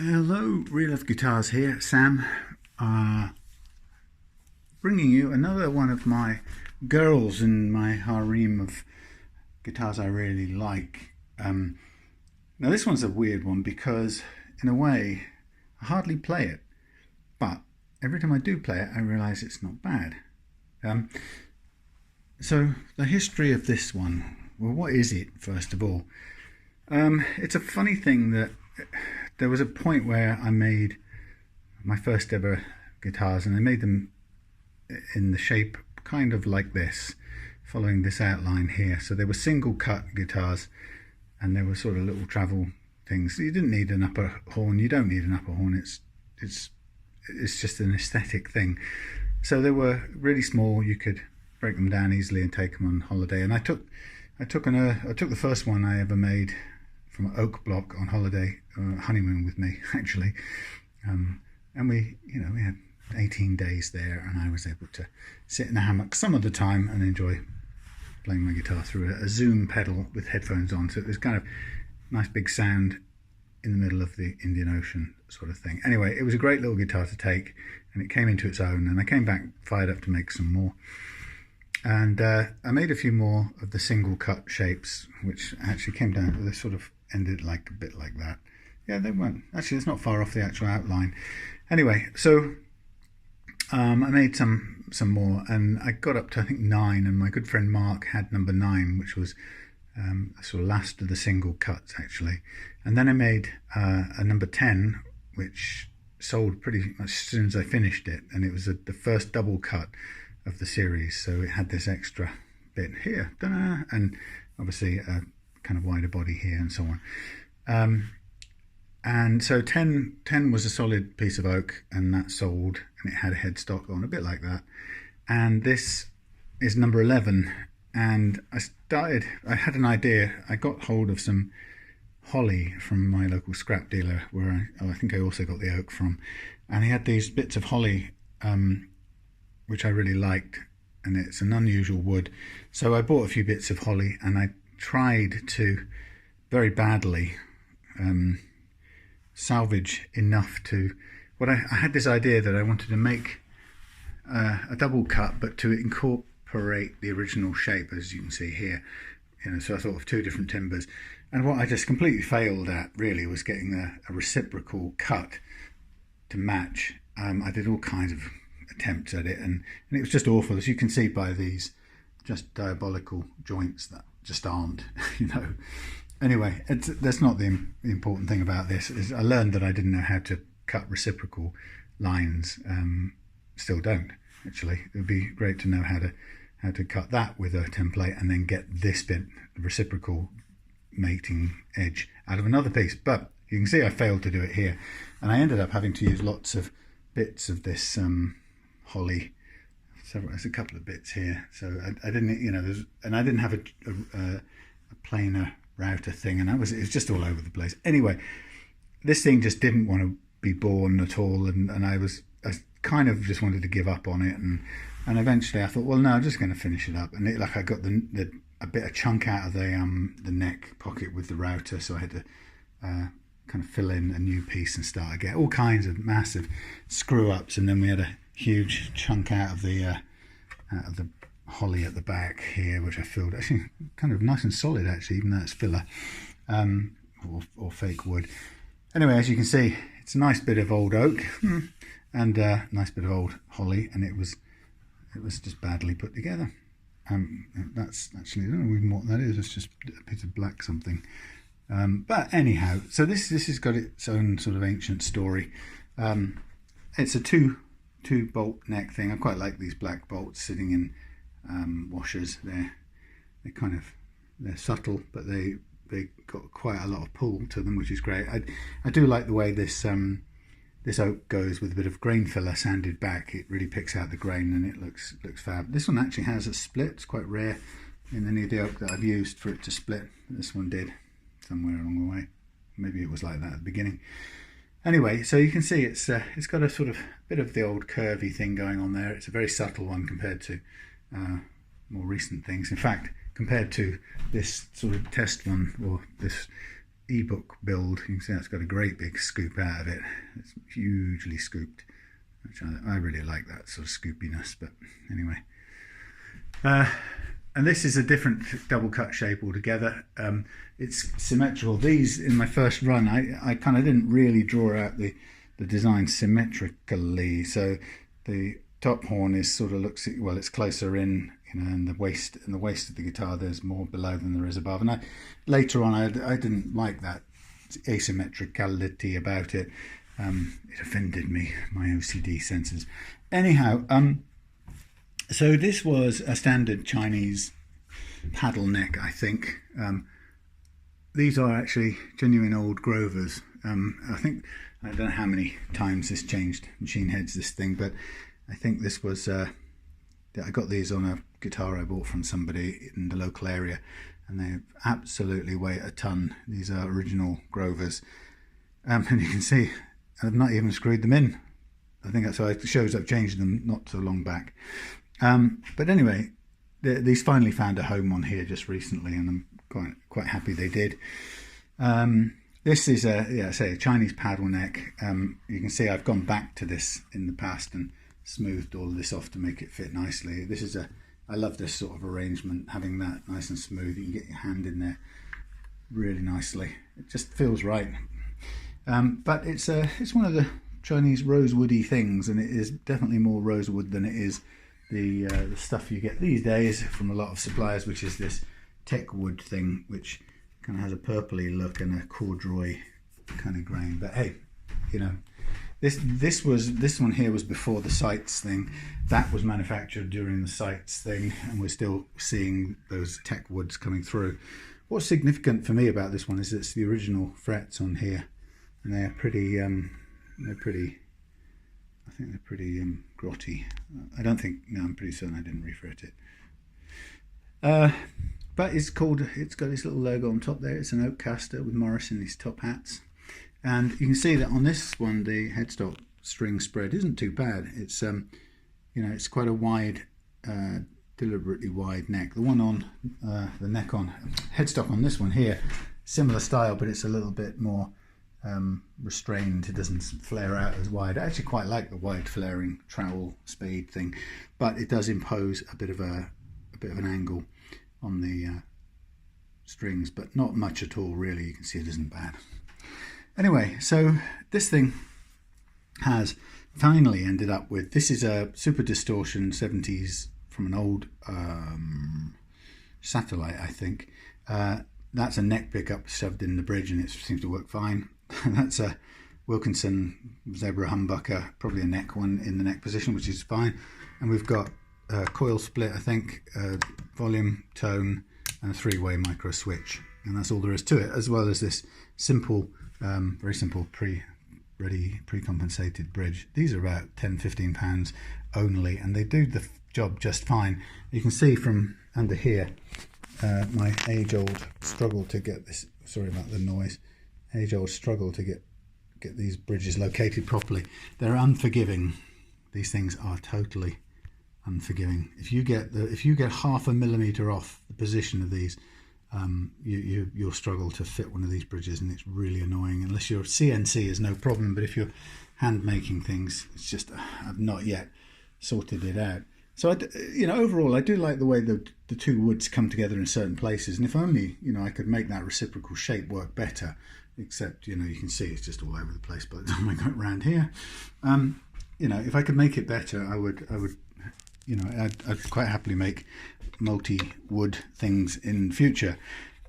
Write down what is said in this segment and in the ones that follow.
Hello, Reloved Guitars here, Sam, bringing you another one of my girls in my harem of guitars I really like. Now this one's a weird one because in a way I hardly play it, but every time I do play it I realise it's not bad. So the history of this one, well, what is it first of all? It's a funny thing that there was a point where I made my first ever guitars, and I made them in the shape kind of like this, following this outline here. So they were single cut guitars, and they were sort of little travel things. You didn't need an upper horn. You don't need an upper horn. It's just an aesthetic thing. So they were really small. You could break them down easily and take them on holiday. And I took the first one I ever made from an oak block on holiday, honeymoon with me actually, and we had 18 days there, and I was able to sit in a hammock some of the time and enjoy playing my guitar through a Zoom pedal with headphones on, so it was kind of nice big sound in the middle of the Indian Ocean sort of thing. Anyway, it was a great little guitar to take, and it came into its own, and I came back fired up to make some more. And I made a few more of the single cut shapes, which actually came down, they sort of ended like a bit like that. Yeah, they weren't. Actually, it's not far off the actual outline. Anyway, so I made some more, and I got up to I think 9, and my good friend Mark had number 9, which was sort of last of the single cuts actually. And then I made a number 10, which sold pretty much as soon as I finished it, and it was the first double cut of the series, so it had this extra bit here, and obviously a kind of wider body here and so on. And so 10 was a solid piece of oak, and that sold, and it had a headstock on a bit like that. And this is number 11, and I had an idea. I got hold of some holly from my local scrap dealer, where I think I also got the oak from, and he had these bits of holly which I really liked, and it's an unusual wood. So I bought a few bits of holly, and I tried to very badly salvage enough to I had this idea that I wanted to make a double cut, but to incorporate the original shape, as you can see here. So I thought of 2 different timbers, and what I just completely failed at really was getting a reciprocal cut to match. I did all kinds of attempts at it, and it was just awful, as you can see by these just diabolical joints that just aren't. Anyway, that's not the important thing about this. Is I learned that I didn't know how to cut reciprocal lines. Still don't actually. It would be great to know how to cut that with a template, and then get this bit, the reciprocal mating edge, out of another piece. But you can see I failed to do it here, and I ended up having to use lots of bits of this holly. There's a couple of bits here, so I didn't, and I didn't have a planer router thing, and it was just all over the place. Anyway, this thing just didn't want to be born at all, and I kind of just wanted to give up on it, and eventually I thought, well, no, I'm just going to finish it up. And I got a bit of chunk out of the neck pocket with the router, so I had to kind of fill in a new piece and start again. All kinds of massive screw ups, and then we had a huge chunk out of the holly at the back here, which I filled, actually kind of nice and solid actually, even though it's filler or fake wood. Anyway, as you can see, it's a nice bit of old oak and a nice bit of old holly, and it was just badly put together. That's actually, I don't know even what that is. It's just a bit of black something. But anyhow, so this has got its own sort of ancient story. It's a two bolt neck thing. I quite like these black bolts sitting in washers. They're subtle, but they got quite a lot of pull to them, which is great. I do like the way this oak goes with a bit of grain filler sanded back. It really picks out the grain, and it looks fab. This one actually has a split. It's quite rare in any of the oak that I've used for it to split. This one did somewhere along the way. Maybe it was like that at the beginning. Anyway, so you can see it's got a sort of bit of the old curvy thing going on there. It's a very subtle one compared to more recent things. In fact, compared to this sort of test one, or this ebook build. You can see that's got a great big scoop out of it. It's hugely scooped, which I really like that sort of scoopiness. But anyway, and this is a different double cut shape altogether. It's symmetrical. These, in my first run, I kind of didn't really draw out the design symmetrically. So the top horn is sort of looks, well, it's closer in, you know, and the waist of the guitar, there's more below than there is above. And later on, I didn't like that asymmetricality about it. It offended me, my OCD senses. Anyhow, so this was a standard Chinese paddle neck, I think. These are actually genuine old Grovers. I think, I don't know how many times this changed machine heads, this thing, but I think this was, I got these on a guitar I bought from somebody in the local area, and they absolutely weigh a ton. These are original Grovers. And you can see I've not even screwed them in. I think that's how it shows I've changed them not so long back. But anyway, these finally found a home on here just recently, and I'm quite happy they did. This is a Chinese paddle neck. You can see I've gone back to this in the past and smoothed all of this off to make it fit nicely. This is I love this sort of arrangement, having that nice and smooth. You can get your hand in there really nicely. It just feels right. But it's one of the Chinese rosewoody things, and it is definitely more rosewood than it is the stuff you get these days from a lot of suppliers, which is this tech wood thing, which kind of has a purpley look and a corduroy kind of grain. But hey, you know, this one here was before the Sights thing. That was manufactured during the Sights thing, and we're still seeing those tech woods coming through. What's significant for me about this one is it's the original frets on here, and they're pretty. I think they're pretty grotty. I'm pretty certain I didn't refret it. But it's got this little logo on top there. It's an Oakcaster with Morris in these top hats. And you can see that on this one, the headstock string spread isn't too bad. It's, it's quite a wide, deliberately wide neck. The one on the neck on headstock on this one here, similar style, but it's a little bit more restrained. It doesn't flare out as wide. I actually quite like the wide flaring trowel spade thing, but it does impose a bit of an angle on the strings, but not much at all really. You can see it isn't bad. Anyway, so this thing has finally ended up with, this is a super distortion 70s from an old Satellite, I think. That's a neck pickup shoved in the bridge, and it seems to work fine. That's a Wilkinson Zebra humbucker, probably a neck one in the neck position, which is fine. And we've got a coil split, I think, volume, tone, and a 3-way micro switch. And that's all there is to it, as well as this simple, very simple pre-compensated bridge. These are about £10–15 only, and they do the job just fine. You can see from under here, my age-old struggle to get this, sorry about the noise, age-old struggle to get these bridges located properly. They're unforgiving. These things are totally unforgiving. If you get half a millimetre off the position of these, you'll struggle to fit one of these bridges, and it's really annoying. Unless you're CNC, is no problem, but if you're hand making things, it's just I've not yet sorted it out. So overall, I do like the way the two woods come together in certain places, and if only I could make that reciprocal shape work better. Except you can see it's just all over the place by the time I got around here. If I could make it better, I would. I'd quite happily make multi-wood things in future.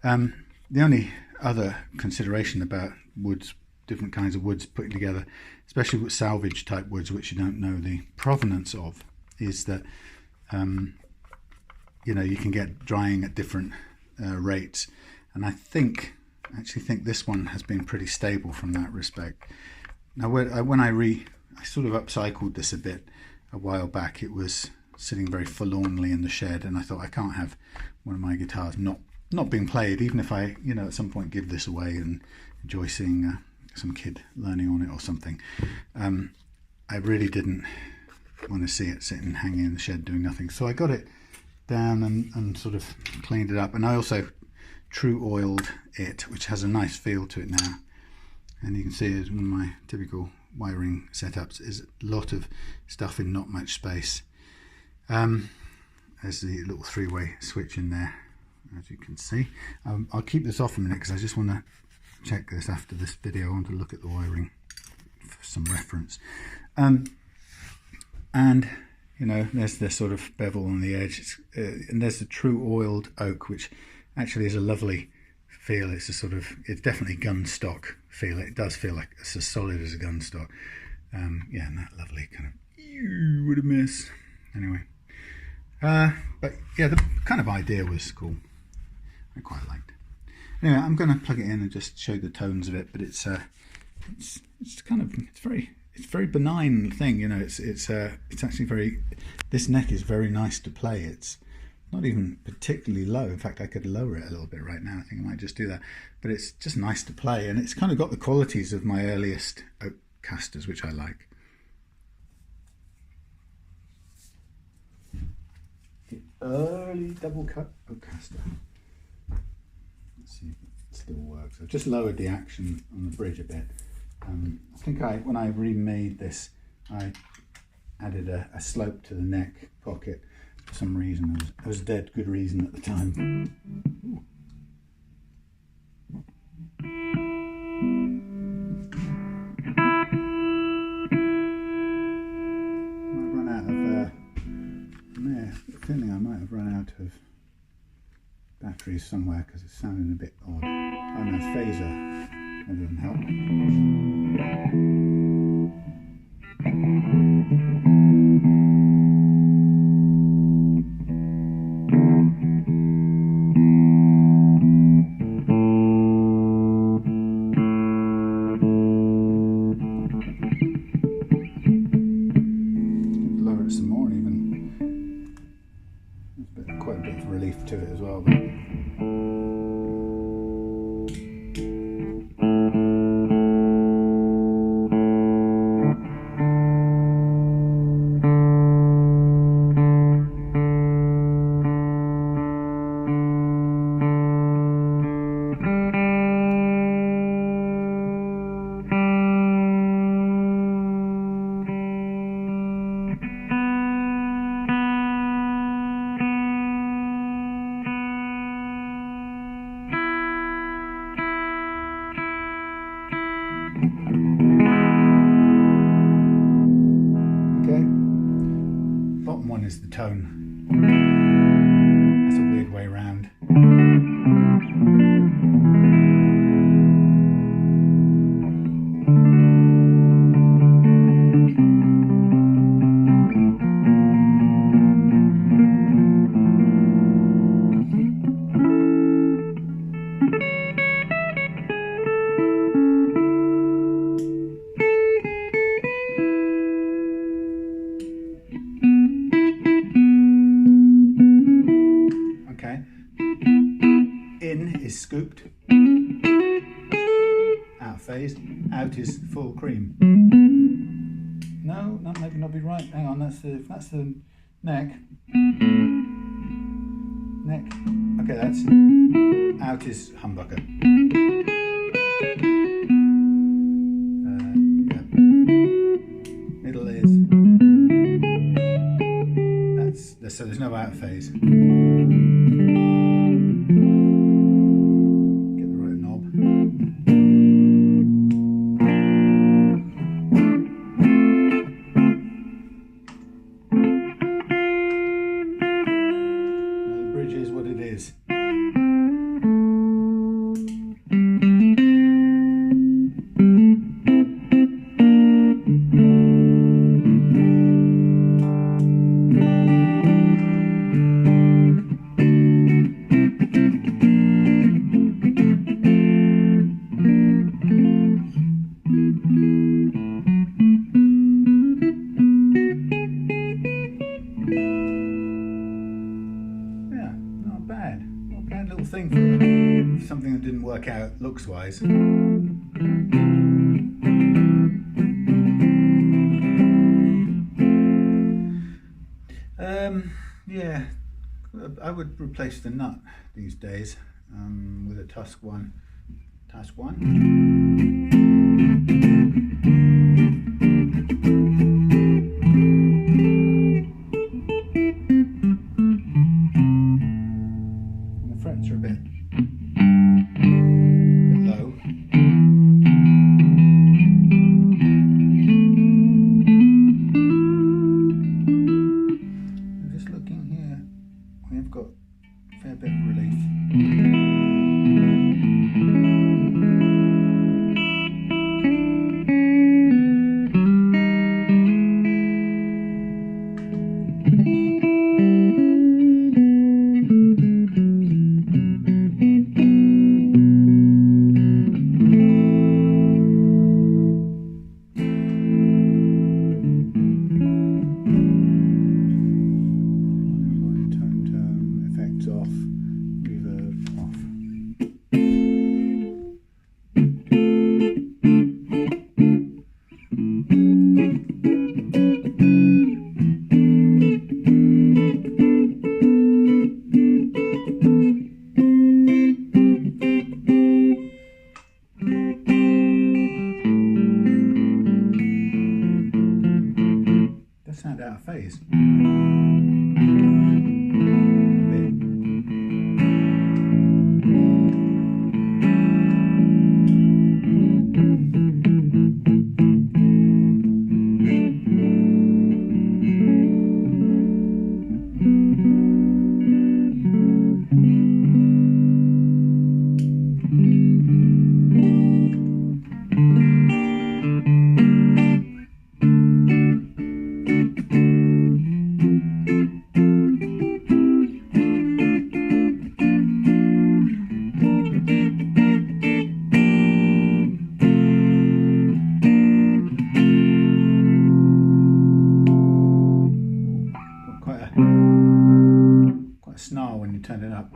The only other consideration about woods, different kinds of woods putting together, especially with salvage type woods, which you don't know the provenance of, is that you can get drying at different rates, and I actually think this one has been pretty stable from that respect. Now, when I sort of upcycled this a bit a while back, it was sitting very forlornly in the shed, and I thought I can't have one of my guitars not being played, even if I at some point give this away and enjoy seeing some kid learning on it or something. I really didn't want to see it sitting hanging in the shed doing nothing, so I got it down and sort of cleaned it up. And I also Tru Oiled it, which has a nice feel to it now. And you can see it's one of my typical wiring setups is a lot of stuff in not much space. There's the little three-way switch in there, as you can see. I'll keep this off a minute because I just want to check this after this video. I want to look at the wiring for some reference. And you know, there's this sort of bevel on the edge, and there's the Tru Oiled oak, which actually is a lovely feel. It's a sort of, it's definitely gun stock feel. It does feel like it's as solid as a gun stock. Yeah, and that lovely kind of, ew, what a mess. Anyway, but yeah, the kind of idea was cool. I quite liked it. Anyway, I'm going to plug it in and just show the tones of it. But it's kind of, it's very benign thing. You know, it's actually very. This neck is very nice to play. It's not even particularly low. In fact, I could lower it a little bit right now. I think I might just do that. But it's just nice to play, and it's kind of got the qualities of my earliest Oakcasters, which I like. The early double cut Oakcaster. Let's see if it still works. I've just lowered the action on the bridge a bit. I think when I remade this, I added a slope to the neck pocket. For some reason, it was a dead good reason at the time. Might run out of. I think I might have run out of batteries somewhere because it's sounding a bit odd. Oh no, phaser. That doesn't help. Lower it some more even. There's quite a bit of relief to it as well. But one is the tone. That's a weird way around. Scooped, out of phase, out is full cream. No, that might not be right. Hang on, that's the neck. Okay, that's out is humbucker. Yeah. Middle is that's so there's no out phase. Thing for something that didn't work out looks wise. Yeah, I would replace the nut these days. with a task one. And the frets are a bit low. I'm just looking here. We've got a fair bit of relief. Sound out of phase. Quite a snarl when you turn it up.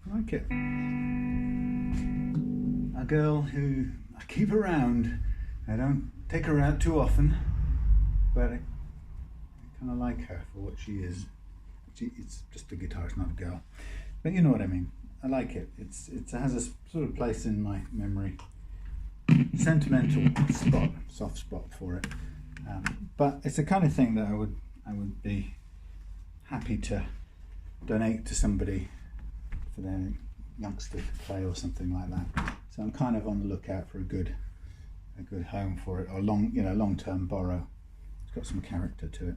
I like it. A girl who I keep around. I don't take her out too often, but I kind of like her for what she is. It's just a guitar, it's not a girl. But you know what I mean. I like it. It has a sort of place in my memory. Sentimental spot, soft spot for it. But it's the kind of thing that I would be happy to donate to somebody for their youngster to play or something like that. So I'm kind of on the lookout for a good home for it, or long-term borrow. It's got some character to it.